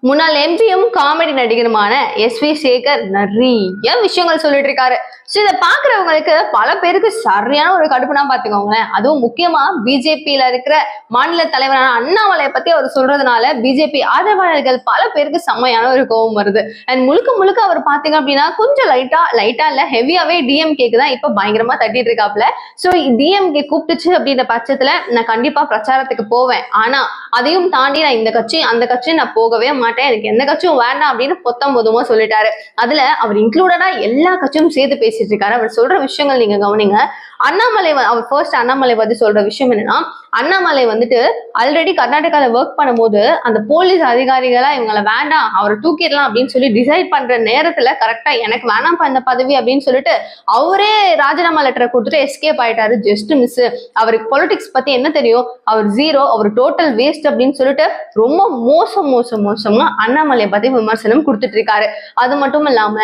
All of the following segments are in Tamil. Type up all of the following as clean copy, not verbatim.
முன்னாள் எம்பியும் காமெடி நடிகருமான எஸ்.வி. சேகர் நிறைய விஷயங்கள் சொல்லிட்டு இருக்காரு. சோ இதை பாக்குறவங்களுக்கு பல பேருக்கு சரியான ஒரு கடுப்புனா பாத்துக்கோங்களேன். அதுவும் முக்கியமா பிஜேபியில இருக்கிற மாநில தலைவரான அண்ணாமலையை பத்தி அவர் சொல்றதுனால பிஜேபி ஆதரவாளர்கள் பல பேருக்கு செம்மையான ஒரு கோபம் வருது. அண்ட் முழுக்க முழுக்க அவர் பாத்தீங்க அப்படின்னா கொஞ்சம் லைட்டா இல்ல ஹெவியாவே டிஎம்கேக்கு தான் இப்ப பயங்கரமா தட்டிட்டு இருக்காப்ல. சோ டிஎம்கே கூப்பிட்டுச்சு அப்படின்ற பட்சத்துல நான் கண்டிப்பா பிரச்சாரத்துக்கு போவேன். ஆனா அதையும் தாண்டி நான் இந்த கட்சி அந்த கட்சி நான் போகவே மாட்டேன், எனக்கு எந்த கட்சியும் வேண்டாம் அப்படின்னு பொத்தம்பொதுமா சொல்லிட்டாரு. அதுல அவர் இன்க்ளூடடா எல்லா கட்சியும் சேர்த்து பேசிட்டு இருக்காரு. அவர் சொல்ற விஷயங்கள் நீங்க கவனிங்க. அவர் ஃபர்ஸ்ட் அண்ணாமலை பத்தி சொல்ற விஷயம் என்னன்னா, அண்ணாமலை வந்துட்டு ஆல்ரெடி கர்நாடகால ஒர்க் பண்ணும்போது அந்த போலீஸ் அதிகாரிகளா இவங்களை வேண்டாம் அவரை தூக்கிடலாம் அப்படின்னு சொல்லி டிசைட் பண்ற நேரத்துல கரெக்டா எனக்கு வேணாம்ப்பா இந்த பதவி அப்படின்னு சொல்லிட்டு அவரே ராஜினாமா லெட்டரை கொடுத்துட்டு எஸ்கேப் ஆயிட்டாரு. Just miss. அவருக்கு பொலிட்டிக்ஸ் பத்தி என்ன தெரியும், அவர் ஜீரோ, அவர் டோட்டல் வேஸ்ட் அப்படின்னு சொல்லிட்டு ரொம்ப மோசமா அண்ணாமலையை பத்தி விமர்சனம் கொடுத்துட்டு இருக்காரு. அது மட்டும் இல்லாம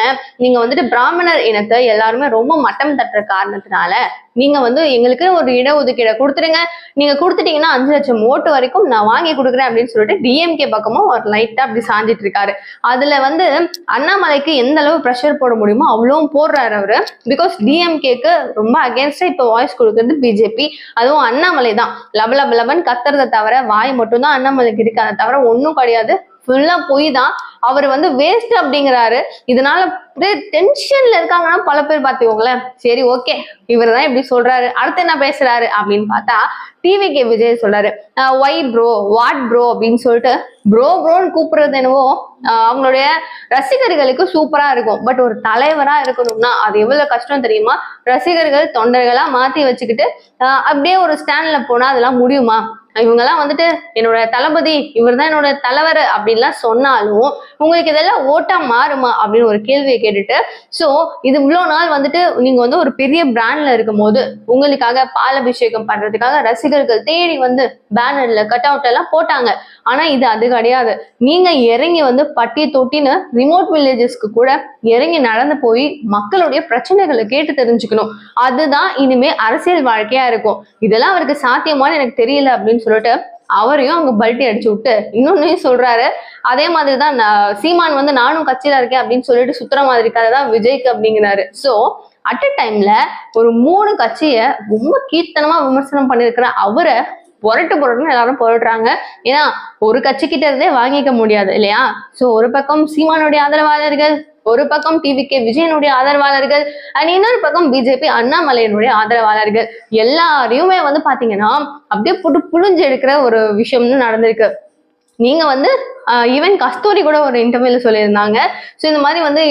நீங்க வந்துட்டு பிராமணர் இனத்தை எல்லாருமே ரொம்ப மட்டம் தட்டுற காரணத்தினால நீங்க வந்து எங்களுக்கு ஒரு இடஒதுக்கீடை கொடுத்துருங்க, நீங்க கொடுத்துட்டீங்கன்னா 5 லட்சம் ஓட்டு வரைக்கும் நான் வாங்கி கொடுக்குறேன் அப்படின்னு சொல்லிட்டு டிஎம்கே பக்கமும் ஒரு லைட்டா அப்படி சாஞ்சிட்டு இருக்காரு. அதுல வந்து அண்ணாமலைக்கு எந்த அளவு ப்ரெஷர் போட முடியுமோ அவ்வளவும் போடுறாரு அவரு. பிகாஸ் டிஎம்கேக்கு ரொம்ப அகேன்ஸ்டா இப்ப வாய்ஸ் கொடுக்கறது பிஜேபி, அதுவும் அண்ணாமலை தான். லபன் கத்துறதை தவிர வாய் மட்டும் தான் அண்ணாமலைக்கு இருக்கு, அதை தவிர ஒன்னும் கிடையாது. ஃபுல்லா போய் தான் அவர் வந்து வேஸ்ட் அப்படிங்கிறாரு. இதனால டென்ஷன்ல இருக்காங்கன்னா பல பேர் பாத்துக்கோங்களேன். சரி ஓகே இவர் தான் இப்படி சொல்றாரு, அடுத்து என்ன பேசுறாரு அப்படின்னு பார்த்தா டிவிகே விஜய் சொல்றாரு, ஒய் ப்ரோ வாட் ப்ரோ அப்படின்னு சொல்லிட்டு ப்ரோன்னு கூப்பிடுறது என்னவோ அவங்களுடைய ரசிகர்களுக்கு சூப்பரா இருக்கும். பட் ஒரு தலைவரா இருக்கணும்னா அது எவ்வளவு கஷ்டம் தெரியுமா? ரசிகர்கள் தொண்டர்களா மாத்தி வச்சுக்கிட்டு அப்படியே ஒரு ஸ்டாண்ட்ல போனா அதெல்லாம் முடியுமா? இவங்கெல்லாம் வந்துட்டு என்னோட தளபதி இவர் தான் என்னோட தலைவர் அப்படின்லாம் சொன்னாலும் உங்களுக்கு இதெல்லாம் ஓட்டா மாறுமா அப்படின்னு ஒரு கேள்வியை கேட்டுட்டு, சோ இது இவ்வளவு நாள் வந்துட்டு நீங்க வந்து ஒரு பெரிய பிராண்ட்ல இருக்கும் போது உங்களுக்காக பாலாபிஷேகம் பண்றதுக்காக ரசிகர்கள் தேடி வந்து பேனர்ல கட் அவுட் எல்லாம் போட்டாங்க. ஆனா இது அது கிடையாது. நீங்க இறங்கி வந்து பட்டி தொட்டின்னு ரிமோட் வில்லேஜஸ்க்கு கூட இறங்கி நடந்து போய் மக்களுடைய பிரச்சனைகளை கேட்டு தெரிஞ்சுக்கணும். அதுதான் இனிமே அரசியல் வாழ்க்கையா இருக்கும். இதெல்லாம் அவருக்கு சாத்தியமானு எனக்கு தெரியல அப்படின்னு சொல்லிட்டு அவரையும் அங்க பல்ட்டி அடிச்சு விட்டு இன்னொன்னையும் சொல்றாரு. அதே மாதிரிதான் சீமான் வந்து நானும் கட்சியில இருக்கேன் அப்படின்னு சொல்லிட்டு சுத்துற மாதிரி கதை தான் விஜய்க்கு அப்படிங்கிறாரு. சோ அட் அ டைம்ல ஒரு 3 கட்சிய ரொம்ப கீர்த்தனமா விமர்சனம் பண்ணிருக்கிற அவரை புரட்டுன்னு எல்லாரும் புரட்டுறாங்க. ஏன்னா ஒரு கட்சி கிட்ட இருந்தே வாங்கிக்க முடியாது இல்லையா? சோ ஒரு பக்கம் சீமானுடைய ஆதரவாளர்கள், ஒரு பக்கம் டிவிகே விஜயனுடைய ஆதரவாளர்கள், அண்ட் இன்னொரு பக்கம் பிஜேபி அண்ணாமலையினுடைய ஆதரவாளர்கள் எல்லாரையுமே வந்து பாத்தீங்கன்னா அப்படியே போட்டு புழிஞ்சு எடுக்கிற ஒரு விஷயம்னு நடந்திருக்கு. நீங்க வந்து ஈவன் கஸ்தூரி கூட ஒரு இன்டர்வியூல சொல்லியிருந்தாங்க. ஸோ இந்த மாதிரி வந்து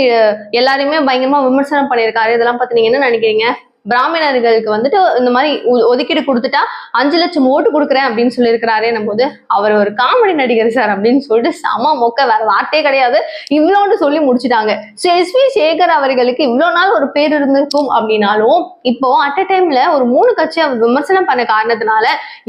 எல்லாருமே பயங்கரமா விமர்சனம் பண்ணியிருக்காரு. இதெல்லாம் பார்த்து நீங்க என்ன நினைக்கிறீங்க? பிராமணர்களுக்கு வந்துட்டு இந்த மாதிரி ஒதுக்கீடு கொடுத்துட்டா 5 லட்சம் ஓட்டு கொடுக்குறேன் அப்படின்னு சொல்லியிருக்கிறாரே போது அவர் ஒரு காமெடி நடிகர் சார் அப்படின்னு சொல்லிட்டு சம மொக்க, வேற வார்த்தையே கிடையாது, இவ்வளோன்னு சொல்லி முடிச்சுட்டாங்க. So SV. சேகர் அவர்களுக்கு இவ்வளவு நாள் ஒரு பேர் இருந்திருக்கும் அப்படின்னாலும் இப்போ அட் அ டைம்ல ஒரு 3 கட்சி அவர் விமர்சனம் பண்ண காரணத்தினால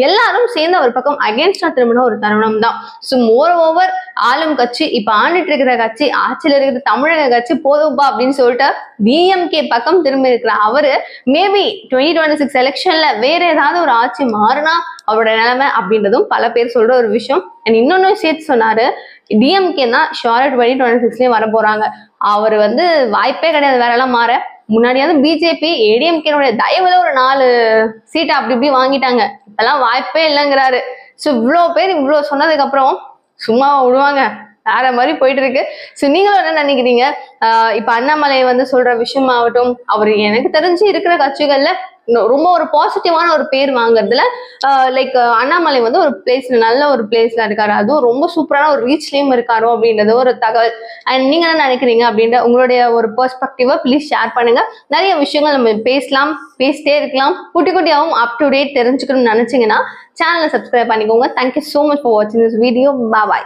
எல்லாரும் சேர்ந்து அவர் பக்கம் அகேன்ஸ்டா திரும்பின ஒரு தருணம் தான். ஸோ மோர் ஓவர் ஆளும் கட்சி இப்ப ஆண்டுட்டு இருக்கிற கட்சி ஆட்சியில இருக்கிற தமிழக கட்சி போதும்பா அப்படின்னு சொல்லிட்டு டிஎம்கே பக்கம் திரும்பி இருக்கிற அவரு மேபி 2026 எலெக்ஷன்ல வேற ஏதாவது ஒரு ஆட்சி மாறினா அவரோட நிலைமை அப்படின்றதும் பல பேர் சொல்ற ஒரு விஷயம். அண்ட் இன்னொன்னு சேர்த்து சொன்னாரு, டிஎம்கே தான் ஷோர் 2026லயும் வர போறாங்க. அவர் வந்து வாய்ப்பே கிடையாது வேற எல்லாம் மாற. முன்னாடியாவது பிஜேபி ஏடிஎம்கேனுடைய தயவுல ஒரு 4 சீட்டை அப்படி இப்படி வாங்கிட்டாங்க, இப்பெல்லாம் வாய்ப்பே இல்லைங்கிறாரு. ஸோ இவ்வளவு பேர் இவ்வளவு சொன்னதுக்கு அப்புறம் சும்மா விடுவாங்க? வேற மாதிரி போயிட்டு இருக்கு. சோ நீங்களும் என்ன நினைக்கிறீங்க? இப்ப அண்ணாமலை வந்து சொல்ற விஷயம் ஆகட்டும், அவரு எனக்கு தெரிஞ்சு இருக்கிற கட்சிகள்ல ரொம்ப ஒரு பாசிட்டிவான ஒரு பேர் வாங்குறதுல லைக் அண்ணாமலை வந்து ஒரு பிளேஸ்ல நல்ல ஒரு பிளேஸ்ல இருக்காரு, அதுவும் ரொம்ப சூப்பரான ஒரு ரீச்லயும் இருக்காரோ அப்படின்றது ஒரு தகவல். அண்ட் நீங்க என்ன நினைக்கிறீங்க அப்படின்ற உங்களுடைய ஒரு பெர்ஸ்பெக்டிவா ப்ளீஸ் ஷேர் பண்ணுங்க. நிறைய விஷயங்கள் நம்ம பேசிட்டே இருக்கலாம். குட்டியாவும் அப் டு டேட் தெரிஞ்சுக்கணும்னு நினைச்சீங்கன்னா சேனலை சப்ஸ்கிரைப் பண்ணிக்கோங்க. Thank you so much for watching this video. Bye bye.